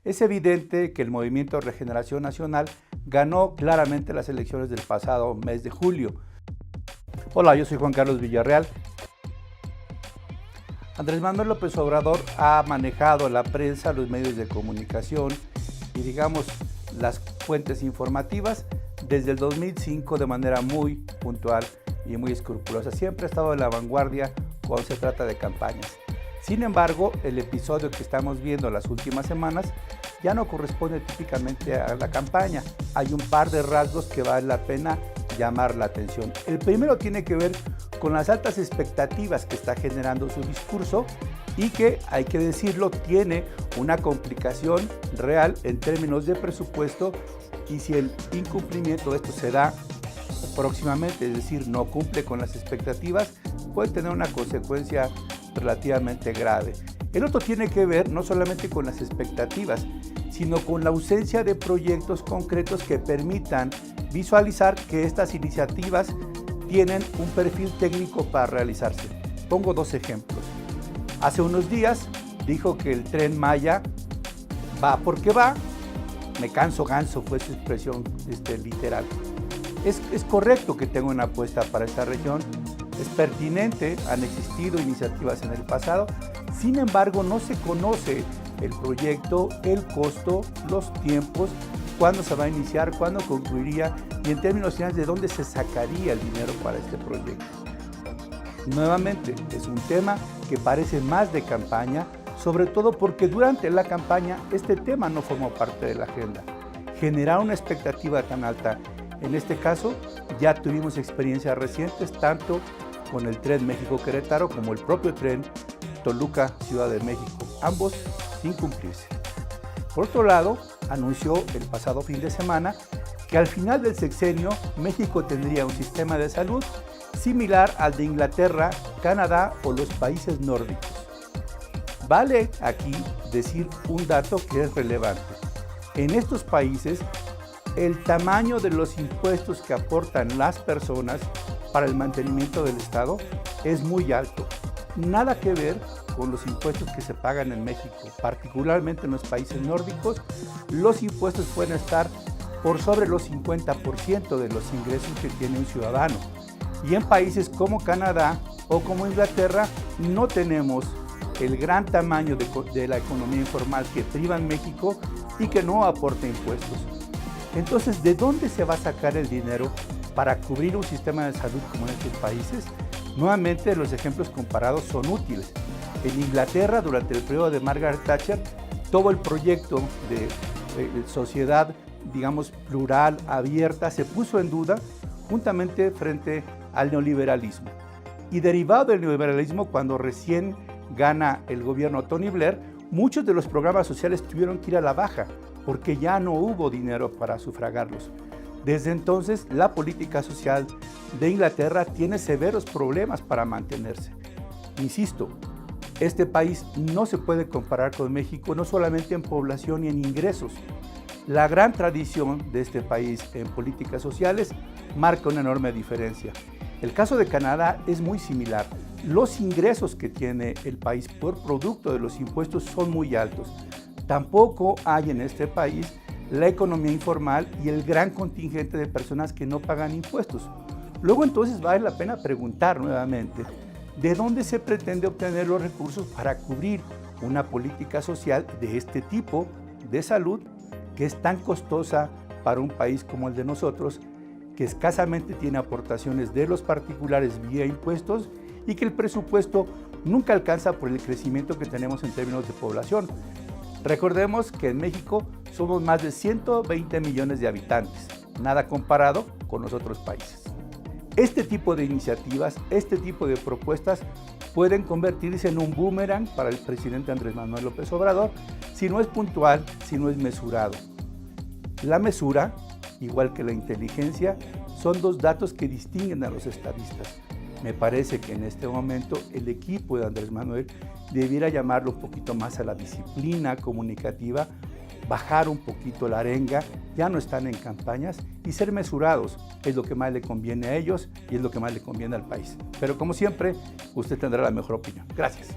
Es evidente que el Movimiento Regeneración Nacional ganó claramente las elecciones del pasado mes de julio. Hola, yo soy Juan Carlos Villarreal. Andrés Manuel López Obrador ha manejado la prensa, los medios de comunicación y digamos las fuentes informativas desde el 2005 de manera muy puntual y muy escrupulosa. Siempre ha estado en la vanguardia cuando se trata de campañas. Sin embargo, el episodio que estamos viendo las últimas semanas ya no corresponde típicamente a la campaña. Hay un par de rasgos que vale la pena llamar la atención. El primero tiene que ver con las altas expectativas que está generando su discurso y que, hay que decirlo, tiene una complicación real en términos de presupuesto, y si el incumplimiento de esto se da próximamente, es decir, no cumple con las expectativas, puede tener una consecuencia relativamente grave. El otro tiene que ver no solamente con las expectativas, sino con la ausencia de proyectos concretos que permitan visualizar que estas iniciativas tienen un perfil técnico para realizarse. Pongo dos ejemplos. Hace unos días dijo que el Tren Maya va porque va, me canso ganso fue su expresión literal. Es correcto que tenga una apuesta para esta región, es pertinente, han existido iniciativas en el pasado, sin embargo no se conoce el proyecto, el costo, los tiempos, cuándo se va a iniciar, cuándo concluiría y en términos finales de dónde se sacaría el dinero para este proyecto. Nuevamente, es un tema que parece más de campaña, sobre todo porque durante la campaña este tema no formó parte de la agenda. Generar una expectativa tan alta, en este caso ya tuvimos experiencias recientes tanto con el tren México-Querétaro como el propio tren Toluca-Ciudad de México, ambos sin cumplirse. Por otro lado, anunció el pasado fin de semana que al final del sexenio México tendría un sistema de salud similar al de Inglaterra, Canadá o los países nórdicos. Vale aquí decir un dato que es relevante. En estos países, el tamaño de los impuestos que aportan las personas para el mantenimiento del Estado es muy alto. Nada que ver con los impuestos que se pagan en México, particularmente en los países nórdicos. Los impuestos pueden estar por sobre los 50% de los ingresos que tiene un ciudadano. Y en países como Canadá o como Inglaterra no tenemos el gran tamaño de la economía informal que priva en México y que no aporta impuestos. Entonces, ¿de dónde se va a sacar el dinero para cubrir un sistema de salud como en estos países? Nuevamente, los ejemplos comparados son útiles. En Inglaterra, durante el periodo de Margaret Thatcher, todo el proyecto de sociedad, digamos, plural, abierta, se puso en duda juntamente frente al neoliberalismo. Y derivado del neoliberalismo, cuando recién gana el gobierno Tony Blair, muchos de los programas sociales tuvieron que ir a la baja porque ya no hubo dinero para sufragarlos. Desde entonces, la política social de Inglaterra tiene severos problemas para mantenerse. Insisto, este país no se puede comparar con México, no solamente en población y en ingresos. La gran tradición de este país en políticas sociales marca una enorme diferencia. El caso de Canadá es muy similar. Los ingresos que tiene el país por producto de los impuestos son muy altos. Tampoco hay en este país la economía informal y el gran contingente de personas que no pagan impuestos. Luego entonces vale la pena preguntar nuevamente, ¿de dónde se pretende obtener los recursos para cubrir una política social de este tipo de salud que es tan costosa para un país como el de nosotros, que escasamente tiene aportaciones de los particulares vía impuestos y que el presupuesto nunca alcanza por el crecimiento que tenemos en términos de población? Recordemos que en México somos más de 120 millones de habitantes, nada comparado con los otros países. Este tipo de iniciativas, este tipo de propuestas pueden convertirse en un boomerang para el presidente Andrés Manuel López Obrador si no es puntual, si no es mesurado. La mesura, igual que la inteligencia, son dos datos que distinguen a los estadistas. Me parece que en este momento el equipo de Andrés Manuel debiera llamarlo un poquito más a la disciplina comunicativa, bajar un poquito la arenga, ya no están en campañas, y ser mesurados es lo que más le conviene a ellos y es lo que más le conviene al país. Pero como siempre, usted tendrá la mejor opinión. Gracias.